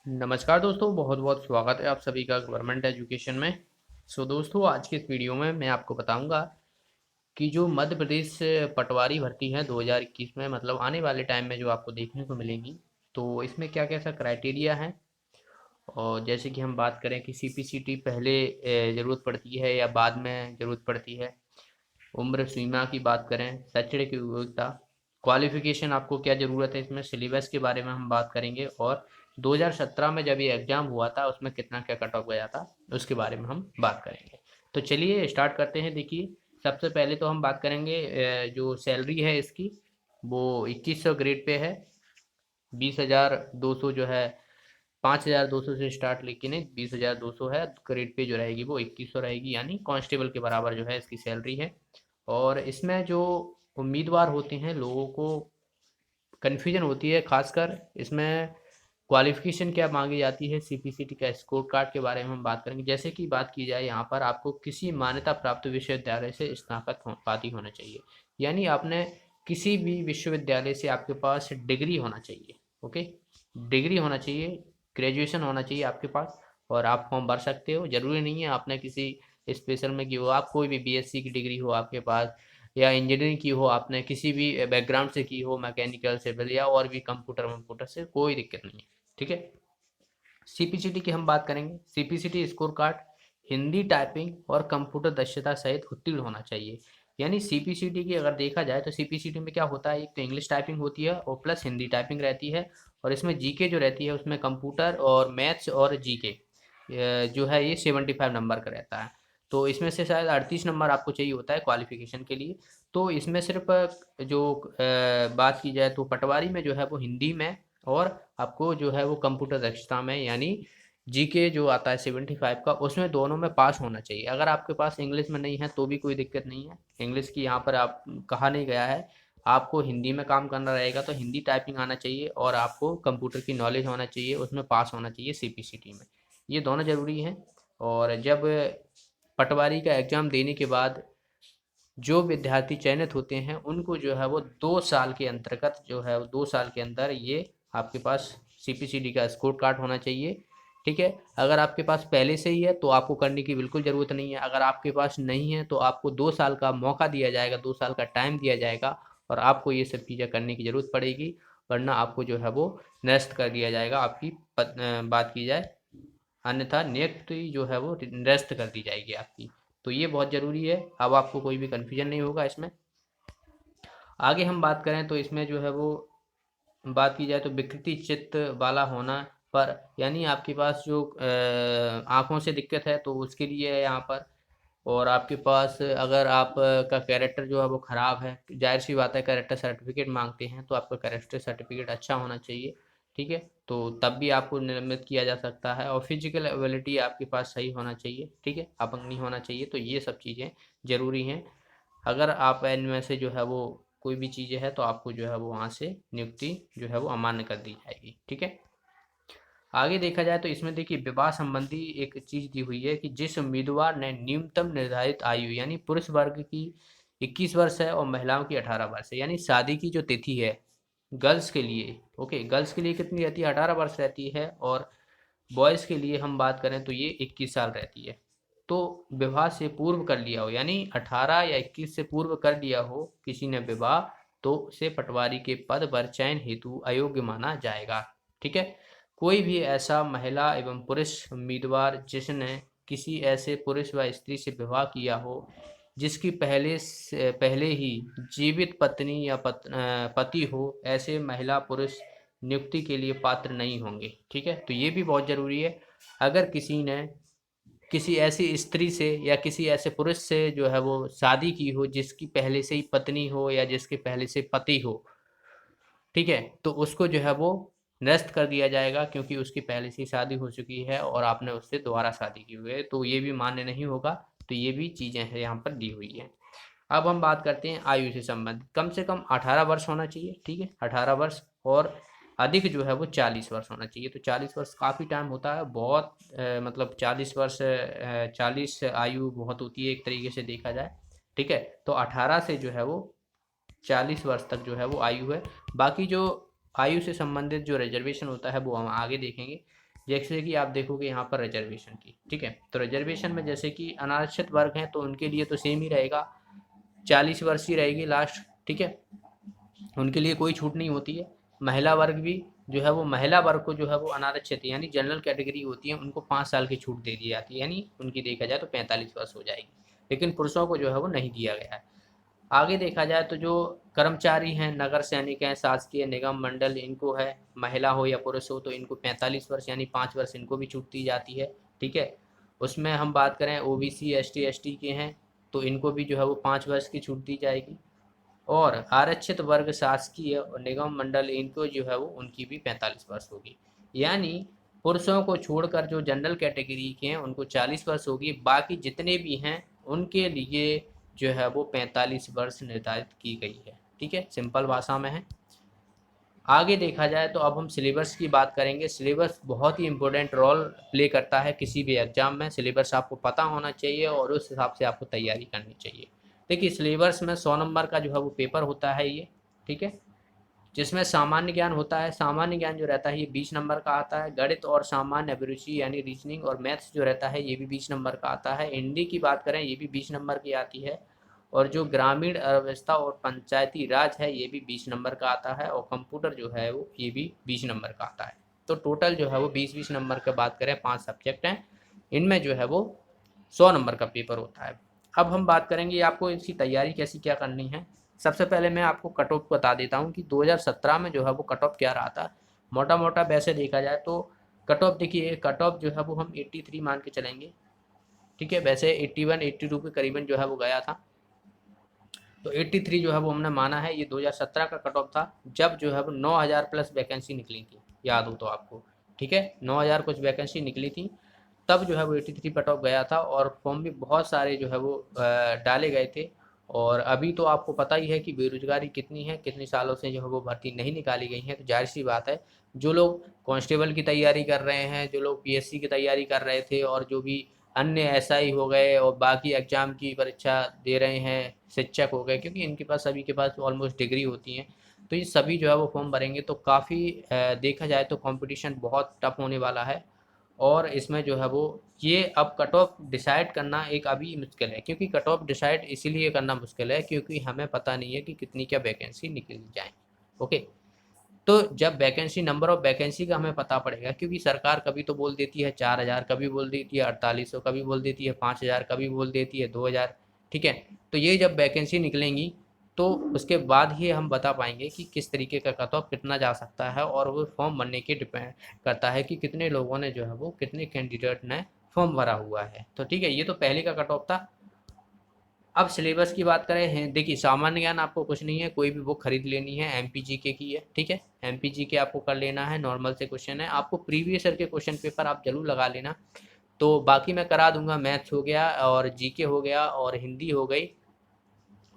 नमस्कार दोस्तों, बहुत बहुत स्वागत है आप सभी का गवर्नमेंट एजुकेशन में। दोस्तों, आज की इस वीडियो में मैं आपको बताऊंगा कि जो मध्य प्रदेश से पटवारी भर्ती है 2021 में, मतलब आने वाले टाइम में जो आपको देखने को मिलेंगी, तो इसमें क्या कैसा क्राइटेरिया है। और जैसे कि हम बात करें कि सीपीसीटी पहले ज़रूरत पड़ती है या बाद में ज़रूरत पड़ती है। उम्र सीमा की बात करें, शैक्षणिक योग्यता, क्वालिफिकेशन, आपको क्या ज़रूरत है, इसमें सिलेबस के बारे में हम बात करेंगे। और 2017 में जब ये एग्ज़ाम हुआ था उसमें कितना क्या कट ऑफ गया था, उसके बारे में हम बात करेंगे। तो चलिए स्टार्ट करते हैं। देखिए, सबसे पहले तो हम बात करेंगे जो सैलरी है इसकी, वो 2100 ग्रेड पे है। 20,200 जो है, 5,200 से स्टार्ट, लेकिन 20,200 है। ग्रेड पे जो रहेगी वो 2100 रहेगी, यानी कांस्टेबल के बराबर जो है इसकी सैलरी है। और इसमें जो उम्मीदवार होते हैं, लोगों को कन्फ्यूजन होती है खासकर इसमें क्वालिफिकेशन क्या मांगी जाती है। सीपीसीटी का स्कोर कार्ड के बारे में हम बात करेंगे। जैसे कि बात की जाए, यहाँ पर आपको किसी मान्यता प्राप्त विश्वविद्यालय से स्नातक पाती होना चाहिए, यानी आपने किसी भी विश्वविद्यालय से आपके पास डिग्री होना चाहिए। ओके, डिग्री होना चाहिए, ग्रेजुएशन होना चाहिए आपके पास, और आप फॉर्म भर सकते हो। जरूरी नहीं है आपने किसी स्पेशल में की हो, आप कोई भी बीएससी की डिग्री हो आपके पास, या इंजीनियरिंग की हो, आपने किसी भी बैकग्राउंड से की हो, मैकेनिकल, सिविल या और भी कंप्यूटर वम्प्यूटर से, कोई दिक्कत नहीं है। ठीक है। सीपीसीटी की हम बात करेंगे। CPCT score card Hindi typing और कंप्यूटर दक्षता सहित उत्तीर्ण होना चाहिए। यानी सीपीसीटी की अगर देखा जाए तो सीपीसीटी में क्या होता है, एक तो इंग्लिश टाइपिंग होती है और प्लस हिंदी टाइपिंग रहती है। और इसमें जीके जो रहती है, उसमें कंप्यूटर और मैथ्स और जीके जो है ये 75 नंबर का रहता है। तो इसमें से शायद 38 नंबर आपको चाहिए होता है क्वालिफिकेशन के लिए। तो इसमें सिर्फ जो बात की जाए तो पटवारी में जो है वो हिंदी में, और आपको जो है वो कंप्यूटर दक्षता में, यानी जीके जो आता है 75 का, उसमें दोनों में पास होना चाहिए। अगर आपके पास इंग्लिश में नहीं है तो भी कोई दिक्कत नहीं है। इंग्लिश की यहाँ पर आप कहा नहीं गया है, आपको हिंदी में काम करना रहेगा तो हिंदी टाइपिंग आना चाहिए, और आपको कंप्यूटर की नॉलेज होना चाहिए, उसमें पास होना चाहिए सीपीसीटी में। ये दोनों ज़रूरी हैं। और जब पटवारी का एग्ज़ाम देने के बाद जो विद्यार्थी चयनित होते हैं, उनको जो है वो 2 साल के अंतर्गत जो है, 2 साल के अंदर ये आपके पास सीपीसीटी का स्कोर कार्ड होना चाहिए। ठीक है। अगर आपके पास पहले से ही है तो आपको करने की बिल्कुल ज़रूरत नहीं है। अगर आपके पास नहीं है तो आपको 2 साल का मौका दिया जाएगा, 2 साल का टाइम दिया जाएगा, और आपको ये सब चीज़ें करने की ज़रूरत पड़ेगी, वरना आपको जो है वो निरस्त कर दिया जाएगा। आपकी बात की जाए, अन्यथा नियुक्ति जो है वो निरस्त कर दी जाएगी आपकी। तो ये बहुत ज़रूरी है। अब आपको कोई भी कन्फ्यूजन नहीं होगा इसमें। आगे हम बात करें तो इसमें जो है वो बात की जाए तो विकृति चित्त वाला होना पर, यानी आपके पास जो आँखों से दिक्कत है तो उसके लिए है यहाँ पर। और आपके पास अगर आप का कैरेक्टर जो है वो ख़राब है, जाहिर सी बात है, कैरेक्टर सर्टिफिकेट मांगते हैं तो आपका कैरेक्टर सर्टिफिकेट अच्छा होना चाहिए। ठीक है। तो तब भी आपको निलंबित किया जा सकता है। और फिजिकल एबिलिटी आपके पास सही होना चाहिए। ठीक है, अपंग नहीं होना चाहिए। तो ये सब चीज़ें ज़रूरी हैं। अगर आप इनमें से जो है वो कोई भी चीज़ें है तो आपको जो है वो वहाँ से नियुक्ति जो है वो अमान्य कर दी जाएगी। ठीक है। आगे देखा जाए तो इसमें देखिए, विवाह संबंधी एक चीज़ दी हुई है कि जिस उम्मीदवार ने न्यूनतम निर्धारित आयु, यानी पुरुष वर्ग की 21 वर्ष है और महिलाओं की 18 वर्ष है, यानी शादी की जो तिथि है गर्ल्स के लिए, ओके, गर्ल्स के लिए कितनी रहती है, 18 वर्ष रहती है। और बॉयज़ के लिए हम बात करें तो ये 21 साल रहती है। तो विवाह से पूर्व कर लिया हो, यानी 18 या 21 से पूर्व कर लिया हो किसी ने विवाह, तो उसे पटवारी के पद पर चयन हेतु अयोग्य माना जाएगा। ठीक है। कोई भी ऐसा महिला एवं पुरुष उम्मीदवार जिसने किसी ऐसे पुरुष व स्त्री से विवाह किया हो जिसकी पहले ही जीवित पत्नी या पति हो, ऐसे महिला पुरुष नियुक्ति के लिए पात्र नहीं होंगे। ठीक है। तो ये भी बहुत ज़रूरी है। अगर किसी ने किसी ऐसी स्त्री से या किसी ऐसे पुरुष से जो है वो शादी की हो जिसकी पहले से ही पत्नी हो या जिसके पहले से पति हो, ठीक है, तो उसको जो है वो निरस्त कर दिया जाएगा, क्योंकि उसकी पहले से ही शादी हो चुकी है और आपने उससे दोबारा शादी की हुई है, तो ये भी मान्य नहीं होगा। तो ये भी चीज़ें हैं यहाँ पर दी हुई हैं। अब हम बात करते हैं आयु से संबंधित। कम से कम 18 वर्ष होना चाहिए। ठीक है, 18 वर्ष, और अधिक जो है वो 40 वर्ष होना चाहिए। तो 40 वर्ष काफ़ी टाइम होता है, बहुत मतलब 40 वर्ष, 40 आयु बहुत होती है एक तरीके से देखा जाए। ठीक है। तो 18 से जो है वो 40 वर्ष तक जो है वो आयु है। बाकी जो आयु से संबंधित जो रिजर्वेशन होता है वो हम आगे देखेंगे। जैसे कि आप देखोगे यहाँ पर रिजर्वेशन की, ठीक है। तो रिजर्वेशन में जैसे कि अनारक्षित वर्ग हैं तो उनके लिए तो सेम ही रहेगा, 40 वर्ष ही रहेगी लास्ट, ठीक है। उनके लिए कोई छूट नहीं होती है। महिला वर्ग भी जो है वो, महिला वर्ग को जो है वो अनारक्षित यानी जनरल कैटेगरी होती है, उनको 5 साल की छूट दे दी जाती है, यानी उनकी देखा जाए तो 45 वर्ष हो जाएगी। लेकिन पुरुषों को जो है वो नहीं दिया गया है। आगे देखा जाए तो जो कर्मचारी हैं, नगर सैनिक हैं, शासकीय निगम मंडल, इनको है, महिला हो या पुरुष हो, तो इनको 45 वर्ष यानी 5 वर्ष इनको भी छूट दी जाती है, ठीक है। उसमें हम बात करें ओबीसी एसटी के हैं तो इनको भी जो है वो 5 वर्ष की छूट दी जाएगी। और आरक्षित वर्ग शासकीय और निगम मंडल इनको जो है वो उनकी भी 45 वर्ष होगी। यानी पुरुषों को छोड़कर जो जनरल कैटेगरी के हैं उनको 40 वर्ष होगी, बाकी जितने भी हैं उनके लिए जो है वो 45 वर्ष निर्धारित की गई है, ठीक है, सिंपल भाषा में है। आगे देखा जाए तो अब हम सिलेबस की बात करेंगे। सिलेबस बहुत ही इंपॉर्टेंट रोल प्ले करता है किसी भी एग्जाम में। सिलेबस आपको पता होना चाहिए और उस हिसाब से आपको तैयारी करनी चाहिए। देखिए सिलेबस में 100 नंबर का जो है वो पेपर होता है ये, ठीक है, जिसमें सामान्य ज्ञान होता है। सामान्य ज्ञान जो रहता है ये 20 नंबर का आता है। गणित और सामान्य अभिरुचि यानी रीजनिंग और मैथ्स जो रहता है ये भी 20 नंबर का आता है। हिंदी की बात करें ये भी 20 नंबर की आती है। और जो ग्रामीण अर्थव्यवस्था और पंचायती राज है ये भी 20 नंबर का आता है। और कंप्यूटर जो है वो ये भी 20 नंबर का आता है। तो टोटल जो है वो 20-20 नंबर की बात करें, 5 सब्जेक्ट हैं, इनमें जो है वो 100 नंबर का पेपर होता है। अब हम बात करेंगे आपको इसकी तैयारी कैसी क्या करनी है। सबसे पहले मैं आपको कट ऑफ बता देता हूँ कि 2017 में जो है वो कट ऑफ क्या रहा था। मोटा मोटा वैसे देखा जाए तो कट ऑफ, देखिए कट ऑफ जो है वो हम 83 मान के चलेंगे, ठीक है। वैसे 81-82 के करीबन जो है वो गया था, तो 83 जो है वो हमने माना है। ये 2017 का कट ऑफ था, जब जो है वो 9000 प्लस वैकेंसी निकली थी, याद हो तो आपको, ठीक है, 9000 कुछ वैकेंसी निकली थी, तब जो है वो 83 कट ऑफ गया था। और फॉर्म भी बहुत सारे जो है वो डाले गए थे। और अभी तो आपको पता ही है कि बेरोजगारी कितनी है, कितने सालों से जो है वो भर्ती नहीं निकाली गई है। तो जाहिर सी बात है, जो लोग कांस्टेबल की तैयारी कर रहे हैं, जो लोग पीएससी की तैयारी कर रहे थे, और जो भी अन्य एसआई हो गए और बाकी एग्जाम की परीक्षा दे रहे हैं, शिक्षक हो गए, क्योंकि इनके पास सभी के पास ऑलमोस्ट डिग्री होती हैं, तो ये सभी जो है वो फॉर्म भरेंगे। तो काफ़ी देखा जाए तो कंपटीशन बहुत टफ होने वाला है। और इसमें जो है वो ये अब कट ऑफ डिसाइड करना एक अभी मुश्किल है, क्योंकि कट ऑफ डिसाइड इसीलिए करना मुश्किल है क्योंकि हमें पता नहीं है कि कितनी क्या वैकेंसी निकल जाए। ओके, तो जब वैकेंसी, नंबर ऑफ वैकेंसी का हमें पता पड़ेगा, क्योंकि सरकार कभी तो बोल देती है 4000, कभी बोल देती है 4800, कभी बोल देती है 5000, कभी बोल देती है 2000, ठीक है। तो ये जब वैकेंसी निकलेंगी तो उसके बाद ही हम बता पाएंगे कि किस तरीके का कट ऑफ कितना जा सकता है। और वो फॉर्म भरने के डिपेंड करता है कि कितने लोगों ने जो है वो, कितने कैंडिडेट ने फॉर्म भरा हुआ है। तो ठीक है, ये तो पहले का कट ऑफ था। अब सिलेबस की बात करें हैं, देखिए सामान्य ज्ञान आपको कुछ नहीं है, कोई भी बुक खरीद लेनी है, एमपीजीके की है, ठीक है, एमपीजीके आपको कर लेना है, नॉर्मल से क्वेश्चन है। आपको प्रीवियस ईयर के क्वेश्चन पेपर आप जरूर लगा लेना। तो बाकी मैं करा दूंगा, मैथ्स हो गया और जीके हो गया और हिंदी हो गई,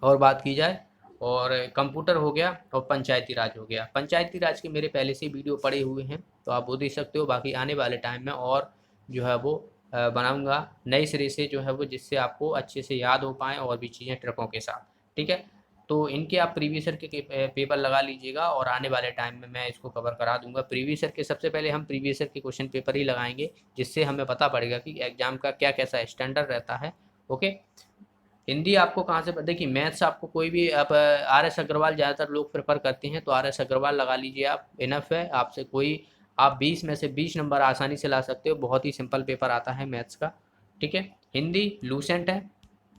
और बात की जाए और कंप्यूटर हो गया और पंचायती राज हो गया। पंचायती राज के मेरे पहले से वीडियो पड़े हुए हैं तो आप वो देख सकते हो। बाकी आने वाले टाइम में और जो है वो बनाऊंगा नए सिरे से जो है वो, जिससे आपको अच्छे से याद हो पाए और भी चीज़ें ट्रिकों के साथ, ठीक है। तो इनके आप प्रीवियस ईयर के पेपर लगा लीजिएगा और आने वाले टाइम में मैं इसको कवर करा दूंगा। प्रीवियस ईयर के सबसे पहले हम प्रीवियस ईयर के क्वेश्चन पेपर ही लगाएंगे, जिससे हमें पता पड़ेगा कि एग्जाम का क्या कैसा स्टैंडर्ड रहता है। ओके, हिंदी आपको कहाँ से, देखिए मैथ्स आपको कोई भी, आप आर एस अग्रवाल ज़्यादातर लोग प्रेफर करते हैं, तो आर एस अग्रवाल लगा लीजिए आप, इनफ है आपसे। कोई आप 20 में से 20 नंबर आसानी से ला सकते हो, बहुत ही सिंपल पेपर आता है मैथ्स का, ठीक है। हिंदी लूसेंट है,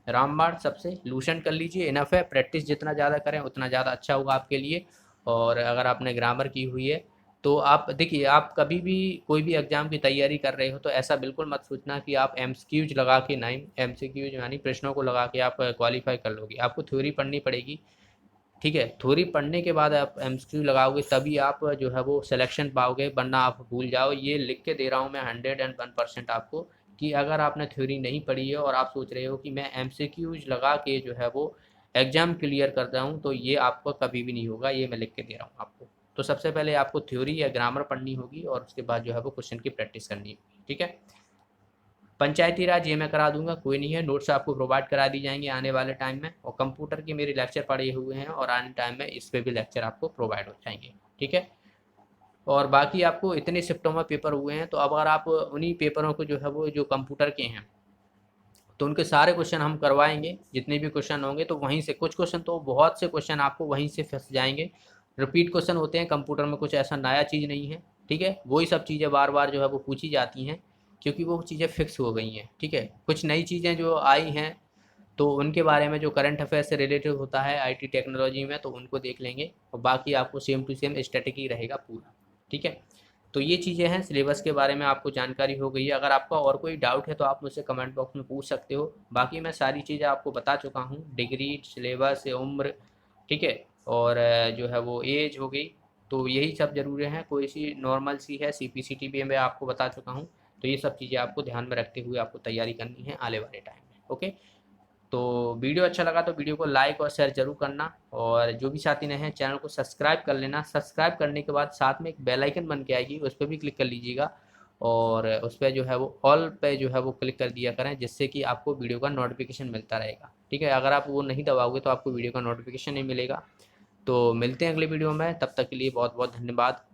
रामबाण सबसे लूसेंट कर लीजिए, इनफ है। प्रैक्टिस जितना ज़्यादा करें उतना ज़्यादा अच्छा होगा आपके लिए। और अगर आपने ग्रामर की हुई है तो आप देखिए, आप कभी भी कोई भी एग्जाम की तैयारी कर रहे हो तो ऐसा बिल्कुल मत सोचना कि आप एमसीक्यूज लगा के, नहीं, एमसीक्यूज यानी प्रश्नों को लगा के आप क्वालिफाई कर लोगे। आपको थ्योरी पढ़नी पड़ेगी, ठीक है। थ्योरी पढ़ने के बाद आप एमसीक्यू लगाओगे तभी आप जो है वो सिलेक्शन पाओगे, वरना आप भूल जाओ। ये लिख के दे रहा हूँ मैं 101% आपको, कि अगर आपने थ्योरी नहीं पढ़ी है और आप सोच रहे हो कि मैं एमसीक्यूज लगा के जो है वो एग्जाम क्लियर करता हूँ, तो ये आपको कभी भी नहीं होगा। ये मैं लिख के दे रहा हूँ आपको। तो सबसे पहले आपको थ्योरी या ग्रामर पढ़नी होगी और उसके बाद जो है वो क्वेश्चन की प्रैक्टिस करनी होगी, ठीक है। पंचायती राज ये मैं करा दूंगा, कोई नहीं है, नोट्स आपको प्रोवाइड करा दी जाएंगे आने वाले टाइम में। और कंप्यूटर के मेरे लेक्चर पड़े हुए हैं और आने टाइम में इस पे भी लेक्चर आपको प्रोवाइड हो जाएंगे, ठीक है। और बाकी आपको इतने शिफ्टों में पेपर हुए हैं, तो अब अगर आप उन्हीं पेपरों को जो है वो जो कंप्यूटर के हैं तो उनके सारे क्वेश्चन हम करवाएंगे, जितने भी क्वेश्चन होंगे तो वहीं से, कुछ क्वेश्चन तो बहुत से क्वेश्चन आपको वहीं से फंस जाएंगे, रिपीट क्वेश्चन होते हैं कंप्यूटर में, कुछ ऐसा नया चीज़ नहीं है। ठीक है, वही सब चीज़ें बार बार जो है वो पूछी जाती हैं, क्योंकि वो चीज़ें फिक्स हो गई हैं। ठीक है, कुछ नई चीज़ें जो आई हैं तो उनके बारे में, जो करंट अफेयर से रिलेटेड होता है आईटी टेक्नोलॉजी में, तो उनको देख लेंगे, और बाकी आपको सेम टू सेम स्टैटिक ही रहेगा पूरा। ठीक है, तो ये चीज़ें हैं, सिलेबस के बारे में आपको जानकारी हो गई है। अगर आपका और कोई डाउट है तो आप मुझसे कमेंट बॉक्स में पूछ सकते हो। बाकी मैं सारी चीज़ें आपको बता चुका हूँ, डिग्री, सिलेबस, उम्र, ठीक है, और जो है वो एज हो गई, तो यही सब ज़रूरी है। कोई सी नॉर्मल सी है, सीपीसीटी भी मैं आपको बता चुका हूँ। तो ये सब चीज़ें आपको ध्यान में रखते हुए आपको तैयारी करनी है आने वाले टाइम में। ओके, तो वीडियो अच्छा लगा तो वीडियो को लाइक और शेयर जरूर करना, और जो भी साथी नए हैं चैनल को सब्सक्राइब कर लेना। सब्सक्राइब करने के बाद साथ में एक बेल आइकन बन के आएगी, उस पर भी क्लिक कर लीजिएगा, और उस पर जो है वो ऑल पे जो है वो क्लिक कर दिया करें, जिससे कि आपको वीडियो का नोटिफिकेशन मिलता रहेगा। ठीक है, अगर आप वो नहीं दबाओगे तो आपको वीडियो का नोटिफिकेशन नहीं मिलेगा। तो मिलते हैं अगले वीडियो में, तब तक के लिए बहुत बहुत धन्यवाद।